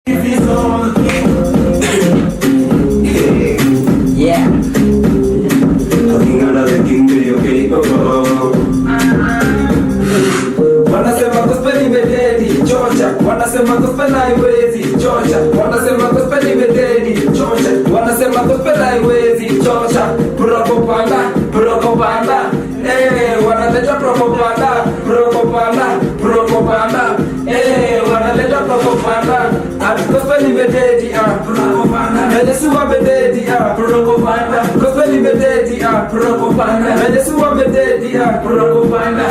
Yeah. Looking under the king video, okay? Wanasema gospel imededi, chocha. Wanasema gospel haiwezi, chocha. Wanasema gospel imededi, chocha. Wanasema gospel haiwezi, chocha. Propaganda, propaganda. Wanaleta propaganda, propaganda, propaganda. Wanaleta propaganda. Gospel imededi, propaganda. Yesu amededi, propaganda. Gospel imededi, propaganda. Yesu amededi, propaganda.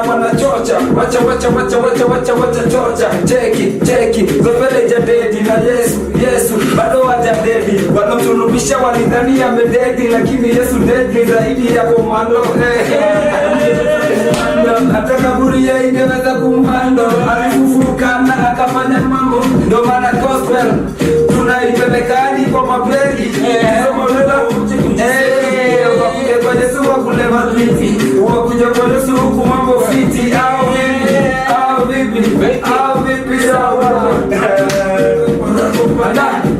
Wana chocha. Wacha chocha. Cheki. Gospel ijadedi na Yesu bado hajadedi. Wanamsulubisha walidhani amededi, lakini Yesu dedi zaidi ya komando. Hata kaburi ya ingeweza kumando, alifufuka na akafanya mambo. Ndo maana gospel tunaipeleka hadi kwa mabegi. Wakuja kwa Yesu wakuleva viti, wakuja kwa Yesu huku mambo fiti. Au vipi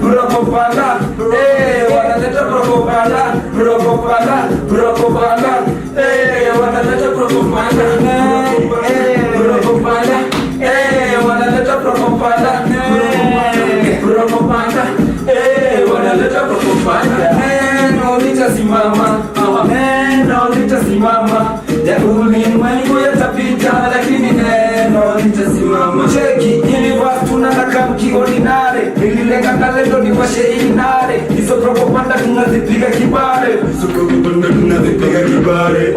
propaganda. Wanaleta propaganda. Wanaleta propaganda. Wanaleta propaganda. Wanaleta propaganda. Neno litasimama. Ya ulimwengu yatapita, lakini neno litasimama. Cheki, ili watu nataka mkiordinare. Nililenga talento ni washe inare. Hizo propaganda tunazipiga kibare.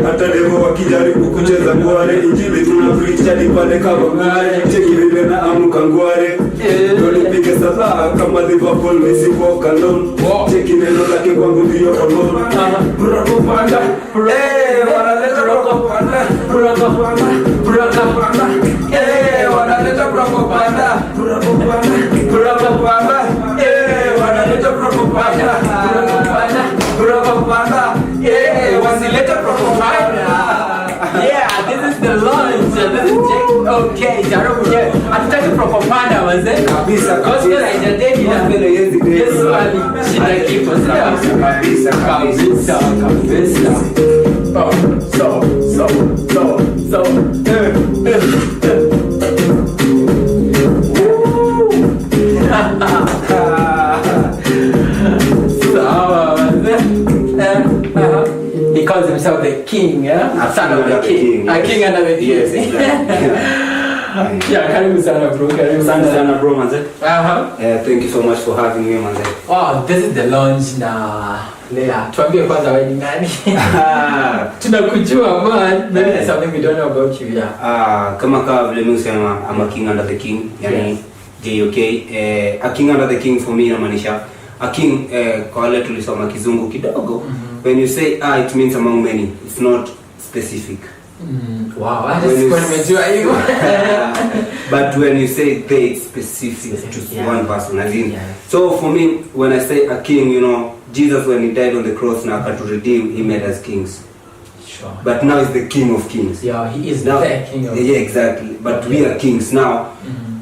Hata leo wakijaribu kucheza ngware. Injili tunapreach hadi pale Kawangware. Cheki vile na amuka ngware. Nilipiga sala kama Liverpool Messi walk alone. Cheki neno lake kwangu ndio alone. Propaganda. Wanaleta propaganda. Wanaleta propaganda. Wanaleta propaganda. Wasileta propaganda. Yeah, this is the launch. This is okay, Jaro. Yeah, hatutaki propaganda wazee. Kabisa. Gospel haijadedi na mbele Yesu alishinda kifo. Kabisa. Oh, so. He calls himself the king, yeah? Son of the king. A king under the king. Yes, exactly. Yeah, karibu sana bro. Sana bro manze. Thank you so much for having me manze. Oh, this is the launch na Lea. Tuambie kwanza wewe ni nani? Tunakujua man. Maybe there's something we don't know about you, yeah. Kama vile mimi usema I'm a king under the king. Yani JOK. A king under the king for me inamaanisha a king kwa wale tulisoma kizungu kidogo. When you say it means among many. It's not specific. Wow, I just nimejua hivyo. But when you say they, it's specific to one person. As in, so for me, when I say a king, you know, Jesus when he died on the cross now to redeem, he made us kings. Sure. But now he's the King of Kings. Yeah, he is now, the king of Kings. Yeah, exactly. But we are kings now.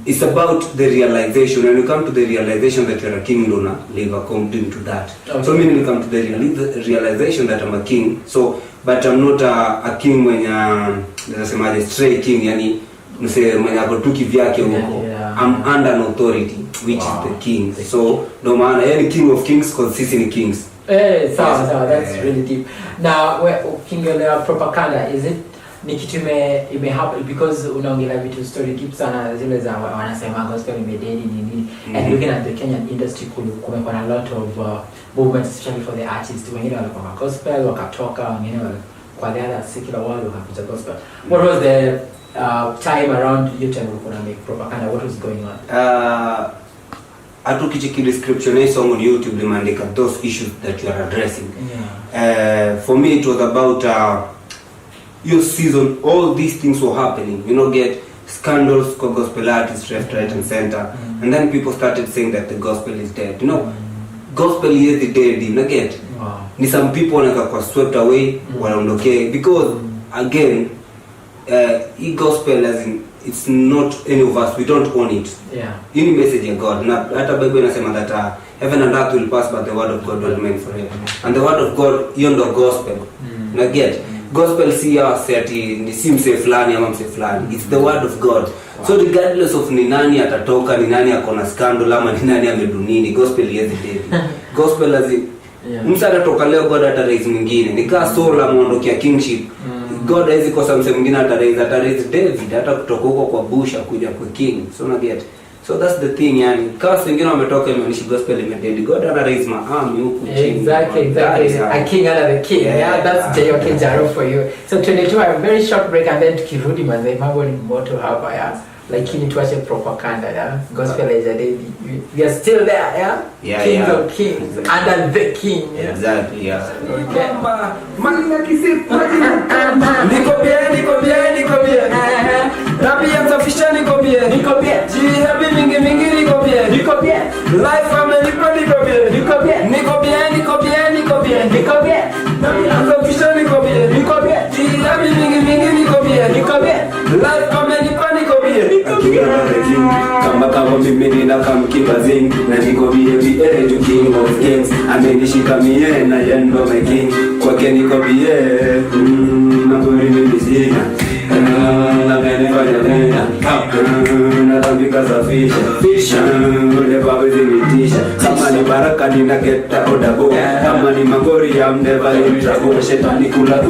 It's about the realization. When you come to the realization that you're a king, Luna, live according to that. Okay. So when you come to the realization that I'm a king, so but I'm not a king when there's a stray king, yani mse mwenye akotuki vyake huko. I'm under an authority, which is the king. So no maana yani king of kings because sisi ni kings. So that's really deep. Now, ukiongelea propaganda, is it ni kitu ime happen because unaongelea vitu story deep sana zile za wanasema gospel imededi nini, and looking at the Kenyan industry kumekuwa a lot of movements especially for the artists. Wengine walikuwa gospel wakatoka, wengine kwa the other secular world wakakuja gospel. What was the time around you time ulikuwa make propaganda? What was going on? Atukichiki description song on YouTube limeandika those issues that you are addressing. For me it was about your season, all these things were happening, you know, get scandals for gospel artists left, right and center, and then people started saying that the gospel is dead, you know. Gospel is the dead, you know, get ni some people were swept away wanaondoke because again gospel as in it's not any of us, we don't own it. Yeah. Any message of God. Na hata Bible inasema that heaven and earth will pass but the word of God will remain forever. And the word of God, hiyo ndo gospel. Na get gospel si ya ati ni si mse fulani ama mse fulani. It's the word of God. Wow. So regardless of ni nani atatoka, ni nani akona scandal ama ni nani amedunini, gospel yezi dead. Gospel lazi msa atatoka leo, God ata raise mwingine. Nika soul amuondokea kingship. God haizi kosa mse mwingine ata raise David hata kutoka huko kwa bush kuja kwa king. So na get. So that's the thing, yani. Kama wengine wametoka imanishi gospel imedead. God ana raise maarmy huku chini. Exactly. A king under the king. Yeah, that's J.O.K. Jaro for you. So 22, a very short break and then tukirudi manze mambo ni moto hapa, yeah. Lakini tuache propaganda, yeah. Gospel is a day. We are still there, yeah. Kings of kings, under the king. Yeah? Exactly, yeah. Okay. Niko bien. Rabia mtafisha niko bien. Jihabi mingi niko bien. Life amenipa niko bien. Niko bien. Rabia mtafisha niko bien. Jihabi mingi niko bien. Life amenipa niko bien. Kama mimi nina kamkibazing na niko bien king of kings. Amenishika mie na yendo my king. Kwake niko bien. Naburi mimi sina. Natambika safisha ule babu zimitisha. Kama ni baraka ninaketa odabo. Kama ni magori ya mdeva nitrago. Shetani kula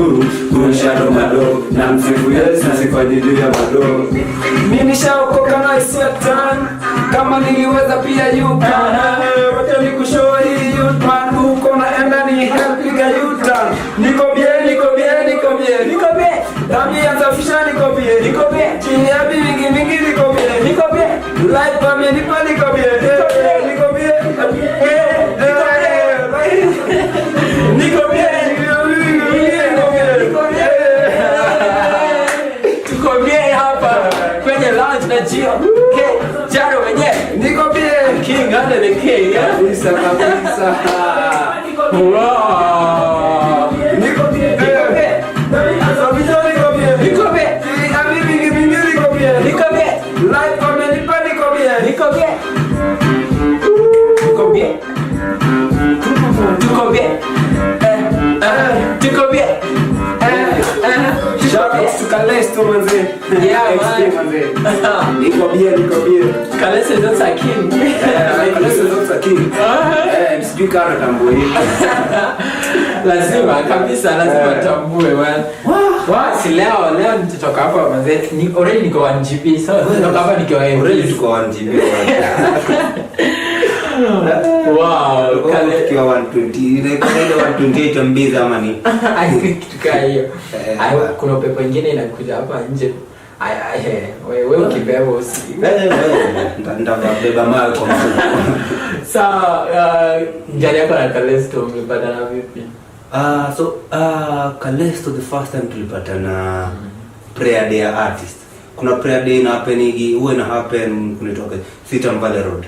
shadow mado. Na msifu Yesu sifanyidu ya mado. Mimi shaokoka na Satan. Kama niliweza pia yuka. Wacha nikushow hii yuta. Huko naenda ni help piga yuta. Niko bien. Dami ya safisha niko bien. Jihabi mingi niko bien. Life amenipa niko bien. Tuko bien hapa kwenye lounge na Gio. Okay, Jaro mwenyewe. Niko bien. King under the king, yeah. Kabisa. Wow. Niko bien. Life amenipa niko bien. Tuko bien. Shout out to Kalesto manze. Yeah, manze. Niko bien. Kalesto is also a king. Kalesto is also a king. Sijui kana tambue. Lazima tambue man. Si leo nitatoka hapa manze. Already niko 1 GB. So nitoka hapa nikiwa already tuko 1 GB. Wow, kale kiwa 120 ile kale 128 MB zamani. I think tukaa hiyo. Kuna pepo nyingine inakuja hapa nje. Wewe ukibeba usi. Ndabeba mali kwa mfuko. Jana yako na Kalesto umepatana vipi? Kalesto the first time tulipatana prayer day artist. Kuna prayer day na happen huwa na happen kunitoka Sitam Valley Road.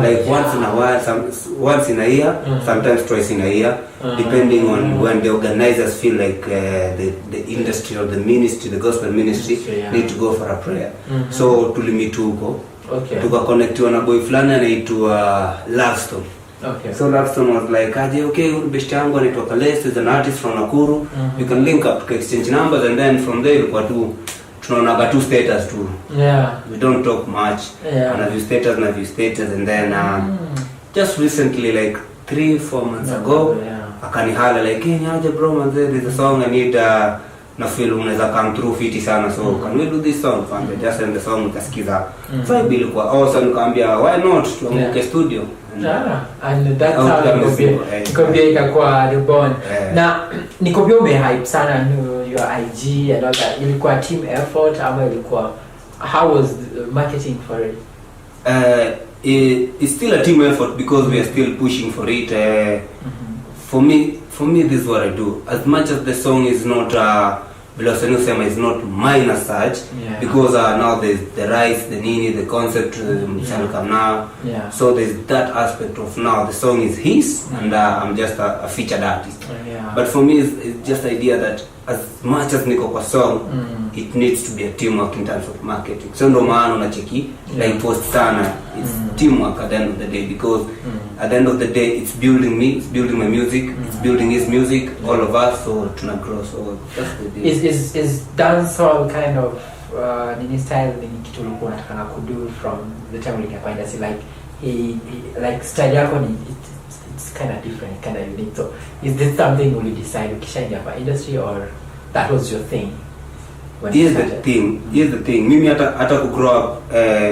Like once in a while, once in a year, sometimes twice in a year, depending on when the organizers feel like the industry or the ministry, the gospel ministry need to go for a prayer. So tulimit huko. Tukaconnectiwa na boy fulani anaitwa Lovestone. So Lovestone was like, okay, best yangu anaitwa Kalesto, is an artist from Nakuru. You can link up, exchange numbers, and then from there kwa tu tunaonaga tu status tu. We don't talk much. Na view status and then just recently like 3-4 months ago akanihala like, hey aje bro man, there's a song I need na feel unaweza come through fiti sana, so can we do this song? Fanya just send the song nikasikiza. Vibe ilikuwa awesome, nikamwambia why not tuamke studio. And that's how Nikobia ikakuwa reborn. Na Nikobia umehype sana your IG and all that. Ilikuwa team effort ama ilikuwa, how was the marketing for it? It's still a team effort because we are still pushing for it. For me this is what I do. As much as the song is not Velocity Sema is not mine as such, because now there's the rights, the nini, the concept shall come now. So there's that aspect of now the song is his, and I'm just a featured artist. But for me, it's just the idea that as much as niko kwa song, it needs to be a teamwork in terms of marketing. So ndo maana unacheki like post sana, it's teamwork at the end of the day, because at the end of the day it's building me, it's building my music, it's building his music, all of us, so tuna grow. So that's the deal. Is dancehall kind of nini style ni kitu ulikuwa unataka kudo from the time ulikuwa industry, like he like style yako ni it's kind of different, kind of unique. So is this something you decide ukishaingia kwa industry, or that was your thing? Here's the thing. Mimi hata ku grow up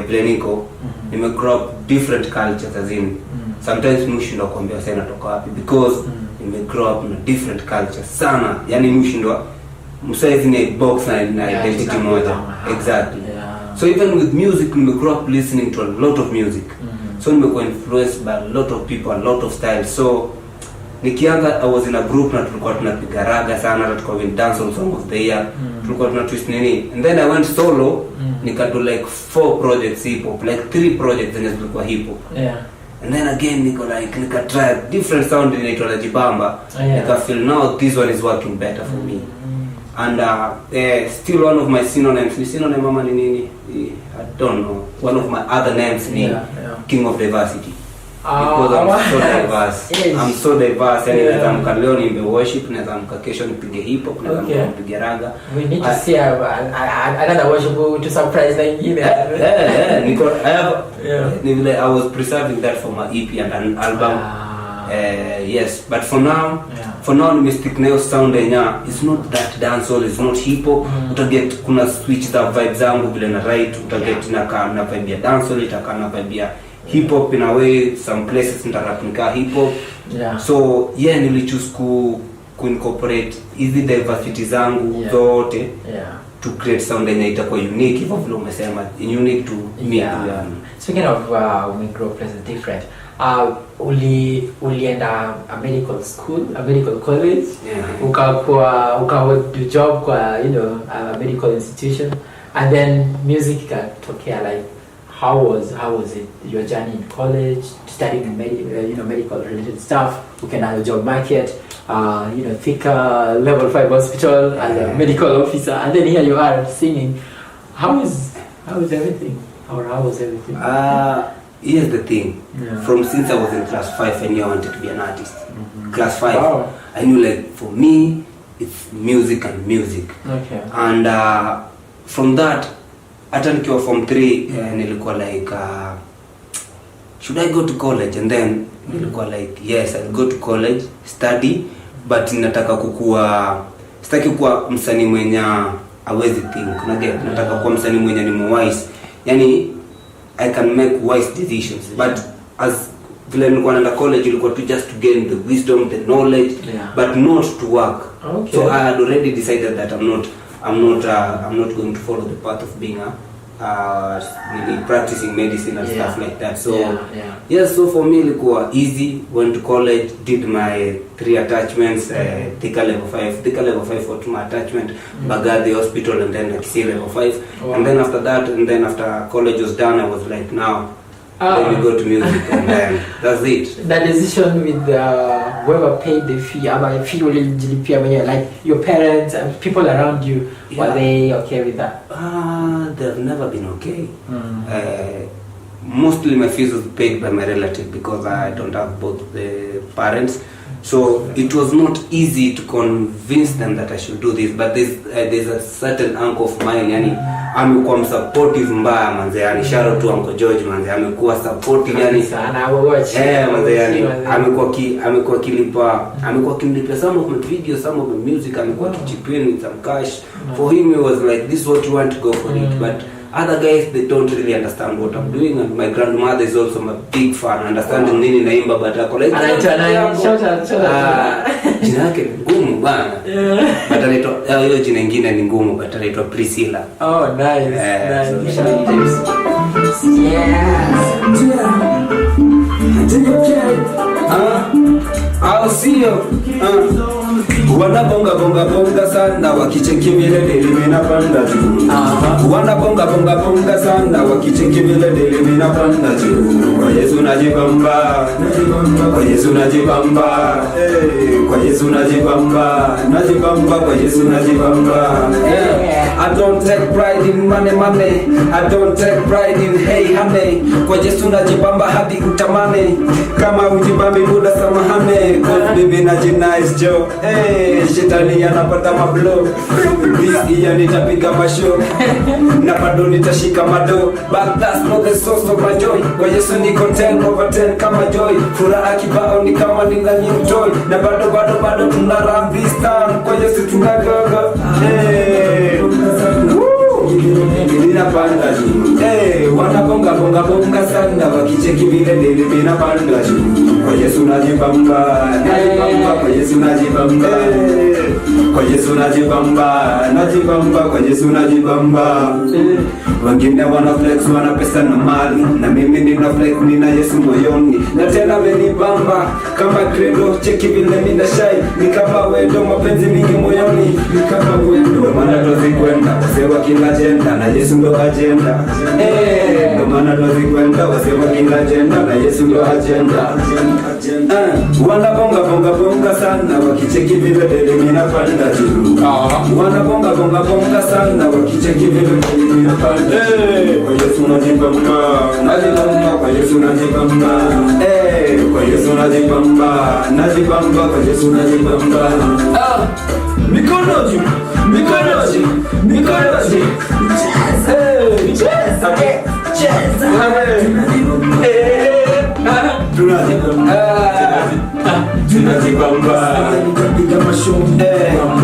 Bleniko, nime grow up different cultures, as in sometimes mushindwa kuambia sana natoka wapi, because nime grow up in a different culture sana. Yani mushindwa msaizi ni box na identity moja. Exactly. So even with music, nime grow up listening to a lot of music. So nimekuwa influenced by a lot of people, a lot of styles. So nikianza, I was in a group na tulikuwa tunapiga raga sana, tulikuwa we dance on song of the year, tulikuwa tuna twist nini, and then I went solo, nika do like 4 projects hip hop, like 3 projects zenye zilikuwa hip hop. And then again nika try different sound inaitwa la jibamba, nika feel now this one is working better for me. And still one of my synonyms, ni synonym mama ni nini, I don't know, one of my other names ni King of Diversity. Because I'm so diverse. I'm so diverse. Yani naweza mka leo niimbe worship, naweza mka kesho nipige hip hop, naweza mka nipige raga. We need to see another worship to surprise like you. I was preserving that for my EP and an album. Yes, but for now ni stick nayo sound enya. It's not that dancehall, it's not hip hop. Utaget kuna switch the vibes zangu vile na right, utaget na vibe ya dancehall, itakaa na vibe ya hip hop in a way. Some places nitarapunika hip hop. So nilichoose ku incorporate hizi diversity zangu zote to create sound yenye itakuwa unique, hivyo vile umesema, unique to me. Speaking of micro places different, ulienda a medical school, a medical college, ukawa do job kwa a medical institution, and then music ikatokea. Like how was it your journey in college, studying medical related stuff? You can have a job market, Thika level 5 hospital as a medical officer, and then here you are singing. How is everything, or how was everything? Here's the thing. From since I was in class 5, I knew I wanted to be an artist. Class 5, I knew like for me it's music and music. And from that, hata nikiwa form 3 nilikuwa like should I go to college, and then nilikuwa like yes, I'll go to college, study, but nataka sitaki kuwa msanii mwenye hawezi think, nataka kuwa msanii mwenye ni wise, yani I can make wise decisions. But as vile nilikuwa naenda college, ilikuwa to just to gain the wisdom, the knowledge, but not to work. So I had already decided that I'm not going to follow the path of being really practicing medicine and stuff like that. So so for me ilikuwa easy. Went to college, did my 3 attachments, Thika level 5 for 2 attachment, Bagadi hospital, and then Kisii level 5. And then after college was done, I was like, now let me go to music, and then that's it. The decision with whoever paid the fee, about fee like your parents and people around you, were they okay with that? They've never been okay. Mostly my fees was paid by my relative, because I don't have both the parents. So it was not easy to convince them that I should do this, but there's a certain uncle of mine, yani amekuwa supportive mbaya manze, yani shout out to Uncle George manze, amekuwa supportive yani sana watch manze, yani amekuwa kilipa some of my videos, some of my music, amekuwa kichipin with some cash. For him it was like, this is what you want, to go for it. But other guys, they don't really understand what I'm doing, and my grandmother is also a big fan, understanding nini naimba, but ako like shout out jina yake ngumu bana, but anaitwa hiyo jina nyingine ni ngumu, but anaitwa Priscilla. Nice. I'll see you. Wanabonga bonga bonga sana wakicheki vile deli minapanda juu. Wanabonga bonga bonga sana wakicheki vile deli minapanda juu. Kwa Yesu najibamba, kwa Yesu najibamba, kwa Yesu najibamba, najibamba kwa Yesu najibamba. I don't take pride in money money, I don't take pride in hey honey. Kwa Yesu najibamba hadi utamane, kama ujibambi muda samahane. Cause baby najinice Joe, shetani anapata mablo. This year nitapiga mashow, na bado nitashika mado. But that's not the source of my joy. Kwa Yesu niko 10/10 kama joy. Furaha kibao ni kama nina new toy. Na bado tuna run this town. Kwa Yesu tunagaga. Ninapanda juu. Wanabonga bonga bonga sana wakicheki vile deli minapanda juu. Kwa Yesu najibamba, najibamba kwa Yesu najibamba. Kwa Yesu najibamba, najibamba kwa Yesu najibamba. Wengine wana flex wana pesa na mali, na mimi nina flex nina Yesu moyoni. Na tena amenibamba kama credo, cheki vile mina shine. Ni kama wendo mapenzi mingi moyoni, ni kama wendo. Maana tuzikwenda wasewa kila agenda na Yesu ndo agenda. Ndo maana tuzikwenda wasewa kila agenda na Yesu ndo agenda. Wanabonga bonga bonga sana wakicheki vile deli minapanda juu. Wanabonga bonga bonga sana wakicheki vile deli minapanda. Kwa Yesu najibamba, najibamba kwa Yesu najibamba. Kwa Yesu najibamba, najibamba kwa Yesu najibamba. Mikono juu, mikono juu, mikono juu. Tunajibamba, nitapiga mashombe,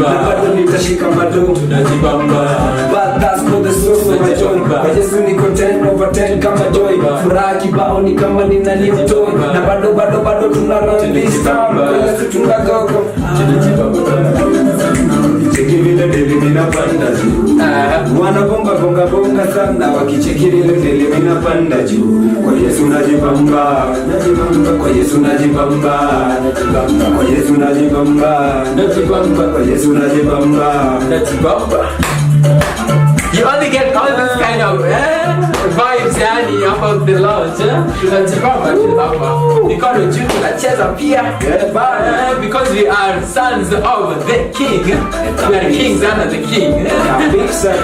na bado nitashika mado. Tunajibamba, but that's not the source of my joy. Kwa Yesu niko 10/10 kama joy. Furaha kibao ni kama nina new toy. Na bado tuna run this town. Kwa Yesu tunagaga. Cheki vile deli minapanda juu. Wanabonga bonga bonga sana wakicheki vile deli minapanda juu. Kwa Yesu najibamba, najibamba kwa Yesu najibamba, najibamba kwa Yesu najibamba, najibamba kwa Yesu najibamba, najibamba. You only get all this kind of vibes yani about the Lord. Tunajibamba. Mikono juu tunacheza pia. Because we are sons of the King. We are kings under the King. Kabisa.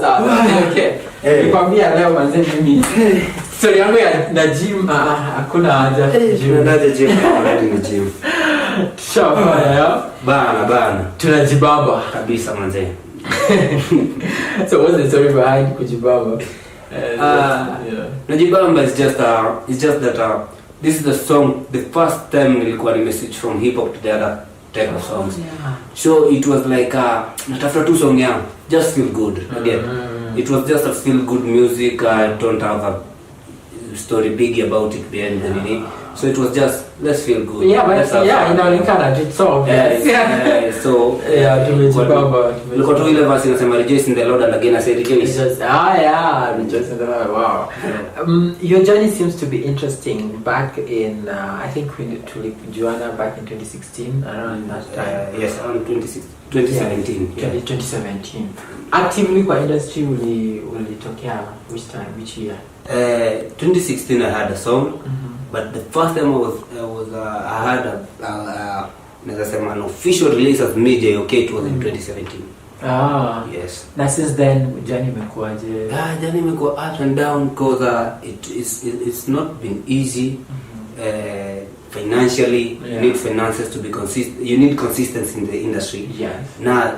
Sawa. Okay. Nikwambia leo manze mimi. Story yangu na gym hakuna haja. Tunaenda gym. Shafaya. Bana. Tunajibamba kabisa manze. So what's the story behind kujibamba? Najibamba is just that this is the song, the first time nilikuwa nimeswitch from hip hop to the other type of songs. So it was like natafuta tu song yangu, just feel good again. It was just a feel good music. I don't have a story big about it behind the nini. So it was just let's feel good. Inaonekana it's so obvious. So tumejibamba. Look at ile verse inasema rejoice in the Lord and again I say rejoice. Rejoice in the Lord. Wow. Your journey seems to be interesting. Back in I think we Joanna back in 2016 around that time. Yes, around 2017. 2017. Actively kwa industry ulitokea which year? 2016 I had a song. But the first time I had an official release of me JOK, it was in 2017. Yes. Na since then journey imekuaje? Journey imekuwa up and down because it's not been easy. Financially, you need finances to be consistent. You need consistency in the industry. Yes. Now,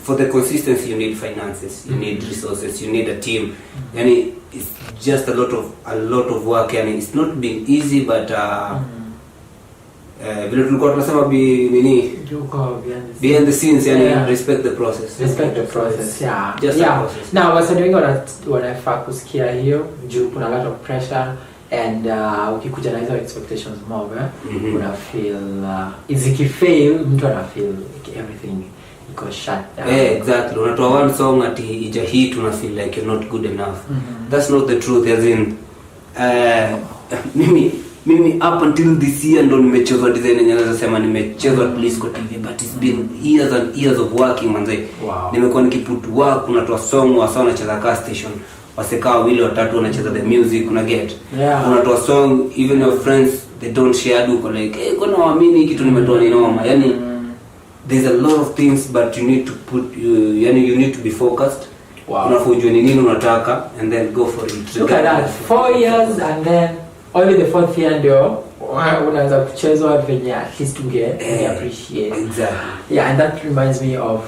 for the consistency, you need finances, you need resources, you need a team, and it's just a lot of work, and it's not been easy, but vile tulikuwa tunasema behind the scenes, yani respect the process. Respect the process, yeah. Just the process. Now, wasanii wengi wanafaa kusikia hiyo juu kuna a lot of pressure and ukikuja na hizo expectations more, una feel izikifail mtu ana feel like everything got shut down. Exactly. Unatoa one song ati ija hit una feel like you're not good enough. That's not the truth. As in mimi mimi up until this year ndo nimechezwa design yenye naweza sema nimechezwa at least kwa TV, but it's been years and years of working manze. Nimekuwa nikiput work, unatoa song wasa wanacheza car station, wasekaa wawili watatu wanacheza the music, una get unatoa song, even your friends they don't share, do like hey kuna waamini kitu nimetoa ni noma, yani there's a lot of things, but you need to put yani you need to be focused. Unafujua ni nini unataka and then go for it. Look at that, 4 years and then only the 4th year ndio unaanza kuchezwa venye at least appreciate. Exactly. Yeah, and that reminds me of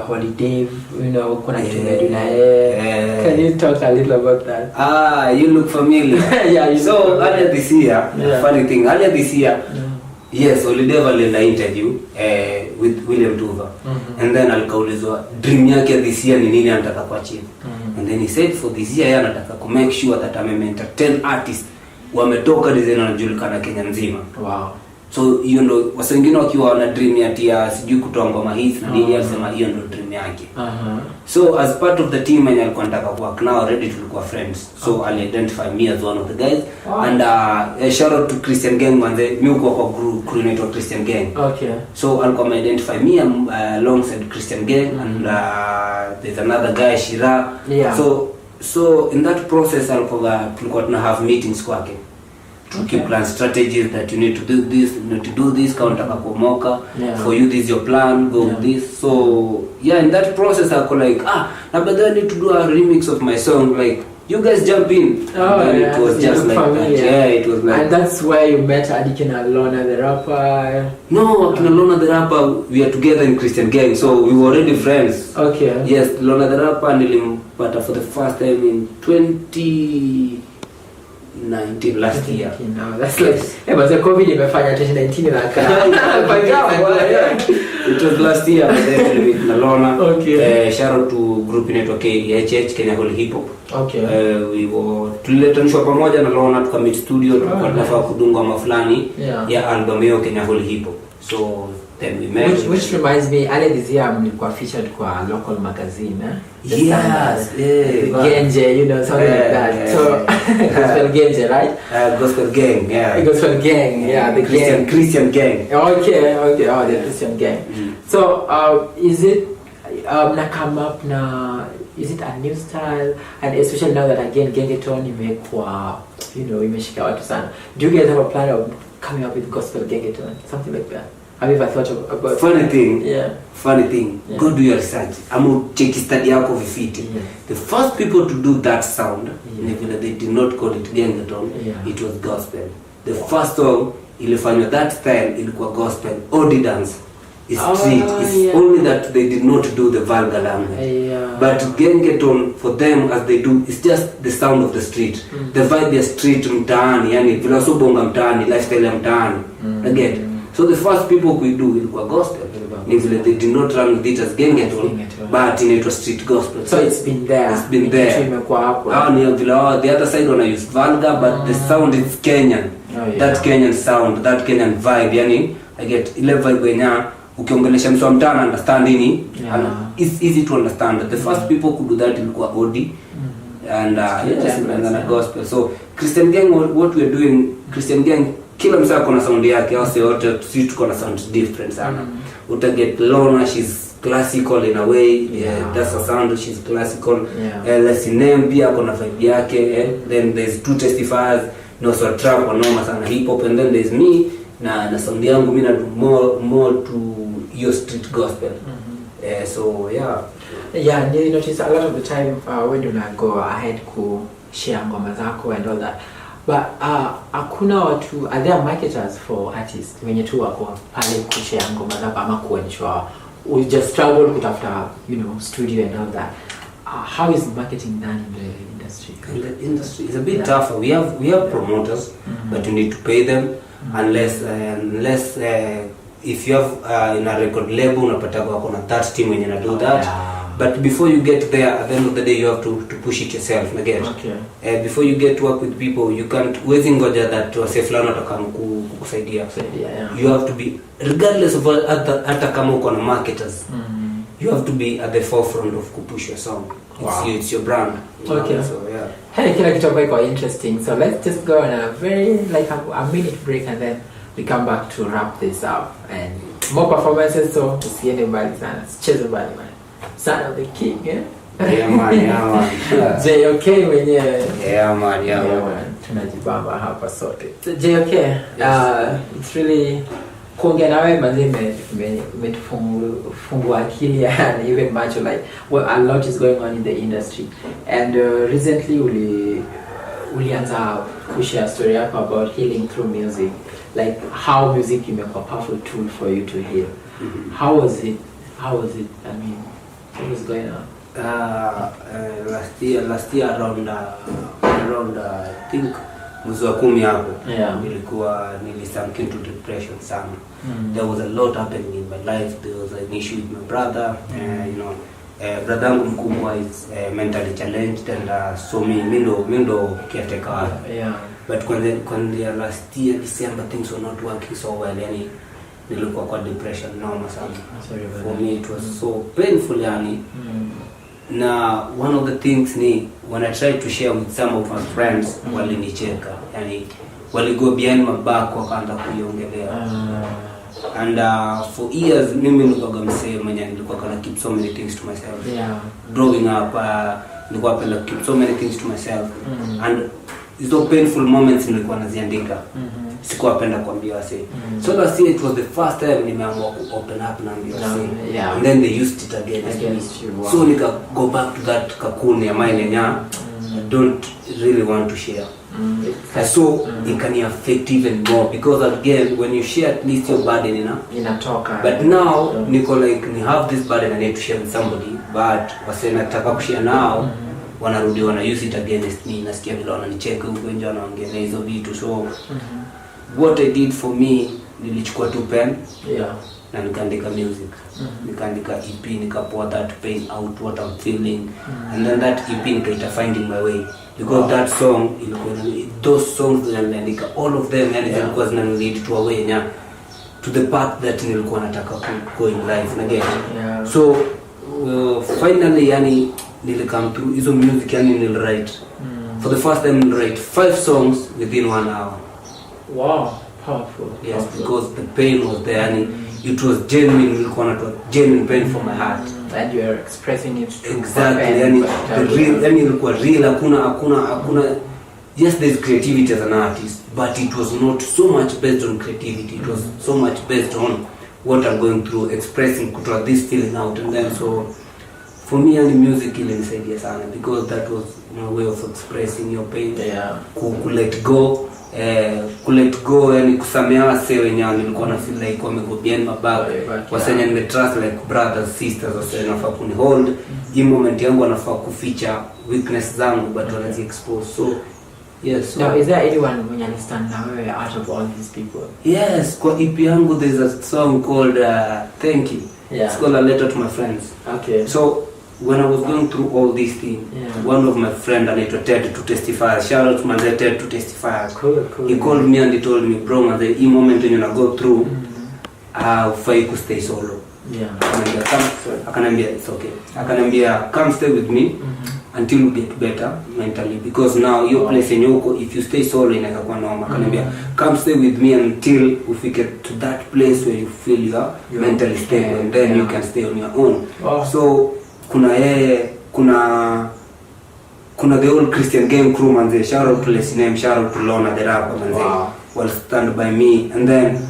holiday, you know, kuna kitu na can you talk a little about that? You look familiar. Yeah, so earlier this year, funny thing, earlier this year yes, holiday walienda interview with William Tuva. And then alikaulizwa dream yake this year ni nini anataka kuachieve. And then he said for this year anataka ku make sure that mentor 10 artists wametoka design wanajulikana Kenya nzima. Wow. So hiyo ndo wasa wengine wakiwa wana dream ya sijui kutoa ngoma hizi na nini, alisema hiyo ndo dream yake. So as part of the team and alikuwa anataka work now already tulikuwa friends. So I identify me as one of the guys. And a shout out to Christian Gang manze, mimi kwa group inaitwa Christian Gang. Okay. So alikuwa identify me alongside Christian Gang and there's another guy Shira. So in that process tulikuwa tuna have meetings kwake. To plan strategies that you need to do this, you need to do this, counter kumoka. For you this is your plan, go with this. So in that process I go like now but I need to do a remix of my song, like you guys jump in. It was just like that. It was like. And that's where you met Adikina Lona the rapper. No, Adikina Lona the rapper, we are together in Christian Gang, so we were already friends. Okay. Yes, Lona the rapper nilimpata for the first time in 2019 last year. No, that's like but the COVID imefanya 2019 na it was last year with Nalona. Okay. Shout out to group inaitwa KHH, Kenya Holy Hip Hop. Okay. We were tuliletanishwa pamoja na Nalona tukamit studio tulikuwa tunafaa kudunga ngoma fulani ya album yao Kenya Holy Hip Hop. So then we met. Which reminds me, earlier this year mlikuwa featured kwa local magazine, Yes, Genje, you know, something like that. So Gospel Genje, right? Gospel Gang, Gospel Gang, the Christian Gang. Okay, the Christian Gang. So is it come up now? Is it a new style? And especially now that again gengetone imekuwa, you know, imeshika watu sana. Do you guys have a plan of coming up with gospel gengetone, something like that? Have you ever thought about funny thing? Funny thing. Go do your research. Amu check study yako vifiti. The first people to do that sound, they did not call it gengetone. It was gospel. The first song ilifanywa that style ilikuwa gospel. Odi dance is street. It's only that they did not do the vulgar language. But gengetone for them as they do, it's just the sound of the street. The vibe ya street mtaani, yani vile sobonga mtaani, lifestyle ya mtaani. Again. So the first people could do ilikuwa gospel. They did not run with it as gengetone, but it was street gospel. So it's been there. It's been there. The other side wanna use vulgar, but the sound is Kenyan. That Kenyan sound, that Kenyan vibe. Yani I get ile vibe wenya ukiongelesha mtu mtana understand nini. It's easy to understand. The first people could do that ilikuwa Odi and and then a gospel. So Christian Gang, what we are doing, Christian Gang kila msaka kuna sound yake, au wote sisi tuko na sound different sana. Utaget Lona, she's classical in a way. That's a sound, she's classical. Let's name pia kuna vibe yake. Then there's two testifiers, no so trap or no sana hip hop, and then there's me na sound yangu mimi na more to your street gospel. So you notice a lot of the time when you go ahead ku share ngoma zako and all that. But hakuna watu, are there marketers for artists wenye tu wako pale kushare ngoma zako ama kuonyeshwa, we just struggle kutafuta, you know, studio and all that. How is marketing done in the industry? The industry is a bit tougher. We have promoters, but you need to pay them unless if you have in a record label unapata wako na that team wenye na do that. But before you get there, at the end of the day, you have to push it yourself again. Before you get to work with people, you can't wezi ngoja that wase fulani watakam kukusaidia. You have to be, regardless of hata kama uko na marketers, you have to be at the forefront of kupush your song. Wow. It's your brand. Okay. So yeah. Hey, kila kitu ambayo iko interesting. So let's just go on a very like a minute break and then we come back to wrap this up and more performances. So usiende mbali sana, sicheze mbali man. Son of the King, yeah. Yeah man, yeah man. JOK mwenyewe. Yeah man, yeah man. Tunajibamba hapa sote. So JOK, it's really kuongea nawe manze umetufungua akili and even much like well, a lot is going on in the industry and recently ulianza kushare story yako about healing through music, like how music imekuwa a powerful tool for you to heal. How was it I mean, what was going on? Last year around I think mwezi wa 10 hapo nilisunk into depression sana. There was a lot happening in my life. There was an issue with my brother. Brother yangu mkubwa is mentally challenged and so mimi ndo caretaker. But when the last year December things were not working so well, yani nilikuwa kwa depression noma sana. For me it was so painful yani. Na one of the things ni when I tried to share with some of my friends, walinicheka, yani waligo behind my back wakaanza kuiongelea. And for years mimi nilikuwa msee mwenye nilikuwa kana keep so many things to myself. Growing up nilikuwa penda keep so many things to myself. And hizo painful moments nilikuwa naziandika. Sikuwa penda kuambia wase. So last year it was the first time nimeamua ku open up na ambia wase. And then they used it against me. Wow. So nika go back to that cocoon ya mine nya I don't really want to share. So it can affect even more because again when you share at least your burden inatoka. But now niko like ni have this burden I need to share with somebody, but wase nataka kushare now wanarudi wana use it against me. Nasikia vile wananicheka huko nje wanaongelea hizo vitu. So what I did for me, nilichukua tu pen na nikaandika music. Nikaandika EP, nikapoa that pain out, what I'm feeling. And then that EP nikaita finding my way. Because that song, those songs that niliandika, all of them ilikuwa zinanilid to a way to the path that nilikuwa nataka go in life again. So finally yani nilikam through hizo music yani nilwrite. For the first time nilwrite 5 songs within 1 hour. Wow, powerful. Yes, because the pain was there and it was genuine. Nilikuwa natoa genuine pain from my heart. And you are expressing it through exactly. Yani the real, yani ilikuwa real. Hakuna. Yes, there's creativity as an artist, but it was not so much based on creativity. It was so much based on what I'm going through, expressing, kutoa this feeling out, and then so for me and music ilinisaidia sana because that was my way of expressing your pain. Let go. Let go yani kusamea wase wenye nilikuwa na feel like wamego behind my back, wasenya nime trust like brothers sisters, wase nafaa kuni hold hii moment yangu, wanafaa kuficha weakness zangu but wanazi expose. So yes. Now is there anyone when you understand now out of all these people? Yes, kwa EP yangu there's a song called Thank You. It's called A Letter to My Friends. Okay. So when I was going through all these things, one of my friend anaitwa Ted to testify. Shout out to my Ted to testify. Cool. He called me and he told me, bro, man, the moment when you go through, ufai ku stay solo. Akanambia it's okay. Akanambia come stay with me until you get better mentally, because now your place in yoko, if you stay solo inaweza kuwa noma. Akanambia come stay with me until ufike to that place where you feel you are mentally stable, and then you can stay on your own. So kuna yeye, kuna the old Christian gang crew manze, shout out to Leslie name, shout out to Lona the rapper manze, will stand by me. And then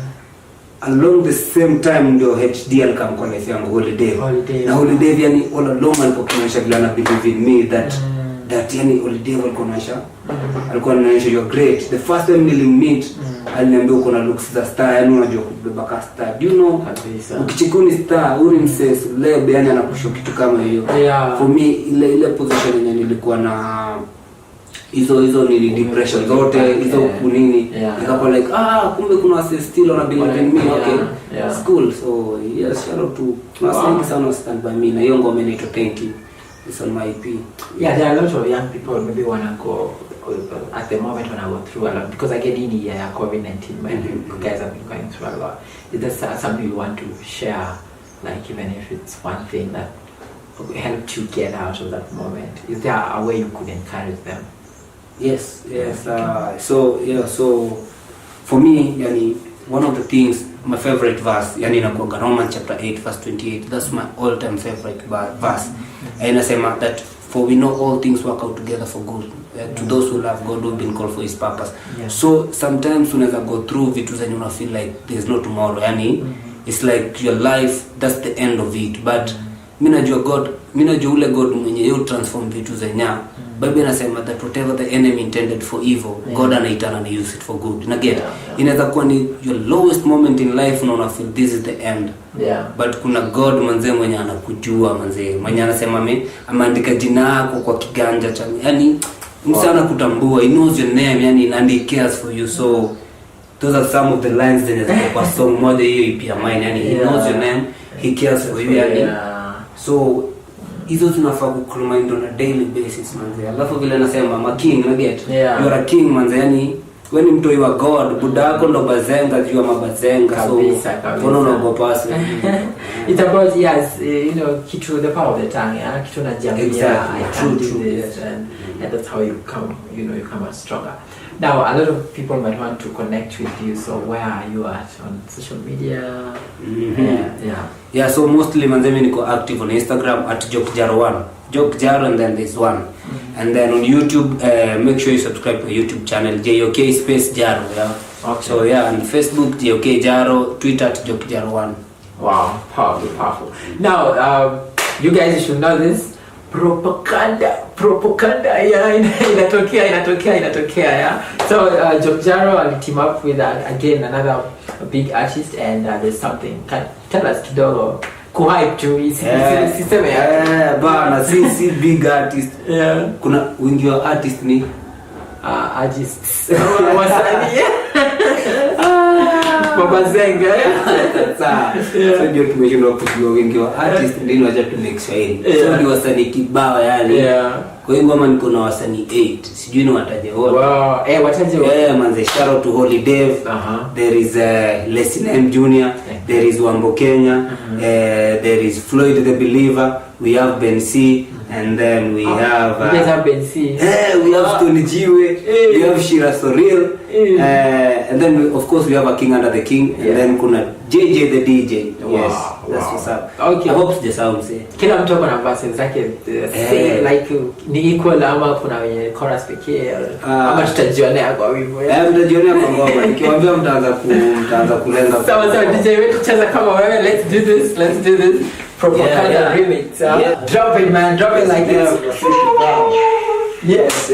along the same time ndio HD alikam kwa life yangu Holiday. Na Holiday yani all along alikuwa anaonyesha vile ana believe in me that yani Holiday alikuwa anaonyesha you're great. The first time nilimmeet aliniambia uko na looks za star, yani unajua kubeba ka star. Do you know ukichikuni star uri mses lebe yani anakusho kitu kama hiyo. For me ile position yenye nilikuwa na hizo ni depression zote hizo kunini nikapo like kumbe kuna wase still on believe in me. Okay, school. So yes, shout out to Masai sana stand by me na hiyo ngoma inaitwa Thank You. It's on my EP. Yeah, there are a lot of young people maybe wanna go at the moment when I go through a lot, because again in the year COVID-19 when you guys have been going through a lot. Is there something you want to share, like even if it's one thing that helped you get out of that moment? Is there a way you could encourage them? Yes. So for me, yani, one of the things, my favorite verse, yani inakuwa Romans chapter 8 verse 28. That's my all-time favorite verse. And inasema that for we know all things work out together for good to those who love God, who've been called for his purpose. So sometimes unaweza go through vitu zenye una feel like there's no tomorrow, yani it's like your life, that's the end of it. But mimi najua ule God mwenye you transform vitu zenya. Bible inasema that whatever the enemy intended for evil, God anaitana na use it for good. Na get inaweza kuwa ni your lowest moment in life na una feel this is the end. But kuna God manze mwenye anakujua manze. Mwenye anasema ameandika jina lako kwa kiganja cha, yani msana kutambua, he knows your name, yani and he cares for you. So those are some of the lines that kwa song moja hiyo ipia mine, yani he knows your name, he cares for you, yani so hizo tunafaa ku-remind on a daily basis manze. Alafu vile nasema ma king na get you are a king manze, yani when mtoi wa God buda yako ndo bazenga jua mabazenga, so kono unaogopa sana. It's about kitu, the power of the tongue, kitu na jamii, and that's how you come, you come out stronger. Now a lot of people might want to connect with you, so where are you at on social media? So mostly manze mimi niko active on Instagram at jokejaro1, jokejaro, and then there's one. And then on YouTube, make sure you subscribe to my YouTube channel, JOK space Jaro. Okay. So and Facebook, JOK Jaro, Twitter at jokejaro1. Wow, powerful. Now, you guys should know this. Propaganda, inatokea. So Jokejaro will team up with again another big artist, and there's something. Tell us kidogo. Kuhype tu system bana, si big artist. Kuna wingi wa artist ni artists wasanii babazenga. So ndio tumeshindwa kujua wingi wa artist, ndio wacha tu make shairi. So ni wasanii kibao yani. Kwa hiyo ngoma niko na wasanii 8. Sijui ni wataje wote. Wataje wote. Manze, shout out to Holy Dave. There is Leslie M Jr. There is Wambo Kenya. There is Floyd the Believer. We have Ben C. And then we have you guys have Ben C. We have Tony Jiwe. We have Shira Soril. And then of course we have a king under the king. And then kuna JJ the DJ. Yes, that's what's up. Okay. I hope the sound say. Kila mtu ana verses zake, like ni equal ama kuna wenye chorus pekee ama tutajionea kwa wimbo. Mtajionea kwa ngoma. Nikiwaambia mtaanza kulenga. Sawa DJ wetu cheza kama wewe, let's do this. Propaganda remix. Drop it man, drop it like this. Yes.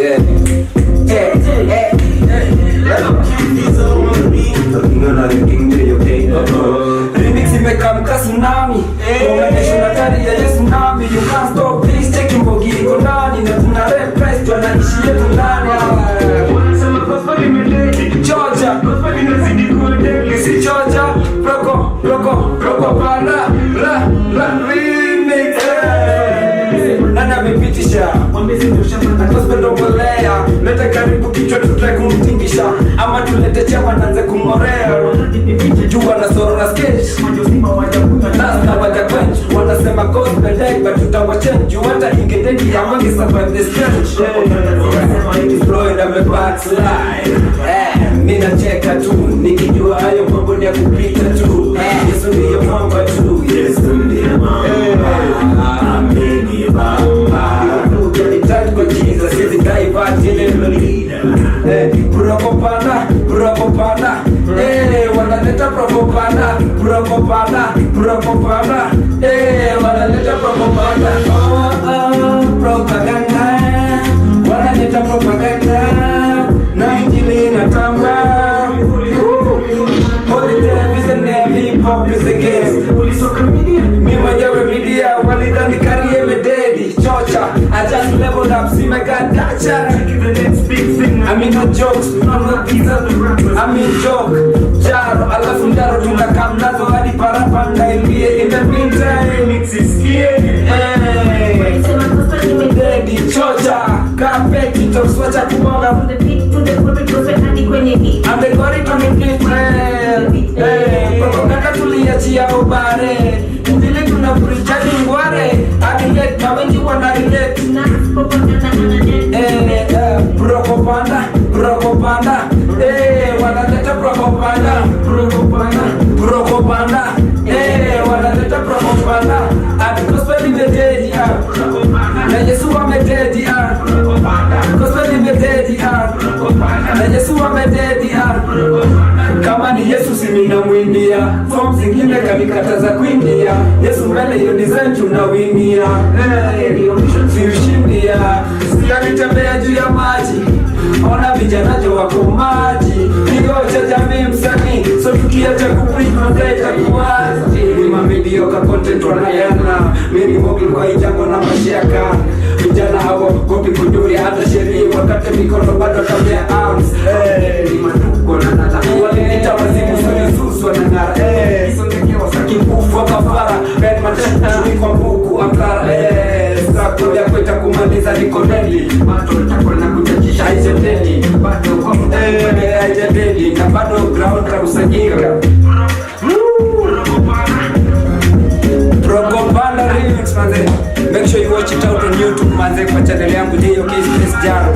Remix imekamka tsunami. Combination hatari ya tsunami. You can't stop this, take mbogi iko ndani na tuna repress tunaishi yetu ndani. Georgia, si Georgia, propaganda, remix. Nana mepitisha, nakospendo mbolea. Leta karibu kichwa tutrai kumtingisha, ama tulete chama nanze kumorea. Jua na soro na sketch, na waja kwench. Wanasema gospel deck, but tutawachange. Hata ingedeki ya wangi survive the stretch. Floyd amebackslide. Mina cheka tu, nikijua hayo mambo ni ya kupita tu. Yesu ndiye mwamba tu, Yesu ndiye mwamba. Ameni baba. Ukitaka kwa Jesus, hizi divert ile leader. Propaganda. Wanaleta propaganda. Wanaleta propaganda. Propaganda. Wanaleta propaganda. Na injili inatamba. Holy Devil is a name, hip hop is a game. Me mwenyewe media walidhani career mededi chocha. I just leveled up, see my god gotcha. I mean no jokes, I mean joke. Jaro, alafu ndaro tunakamnazo hadi parapanda ilie. In the meantime, mix is here. Mededi chocha. Kapeti tokswacha kuboga. From the pit to the pulpit, gospel hadi kwenye hii. I'm the glory to the people. Propaganda tuliachia ubare. Ndile tunapreach ngware. Hadi relate na wengi wana relate. Propaganda, propaganda, wanaleta propaganda, propaganda, propaganda, wanaleta propaganda. Gospel imetedia, na Yesu ametedia, gospel imetedia, na Yesu ametedia. Kama ni Yesu simina mwindia, form zingine kanikataza kuingia. Yesu mbele hiyo design tunawingia, siushindia. Sikanitembea juu ya maji, ona vijana jo wako maji. Nigocha jamii msanii, so tukiacha kupima zaita kuwazi. Lima mediocre content wanayana, mini mogi kwa ijango na mashaka. Vijana hawa kopi kujuri hata sheria, wakati mikono bado tabia arms. Lima tuko na nala, walinita wazimu sulisusu wanangara. Kipufu kafara, ben matushu kwa buku ankara. Kuja kweta kumaliza niko deadly, bado nitakwenda kujajisha haijadedi, bado kwa haijadedi, na bado ground kausanyika. Propaganda remix manze, make sure you watch it out on YouTube manze, kwa channel yangu J.O.K. Space Jaro.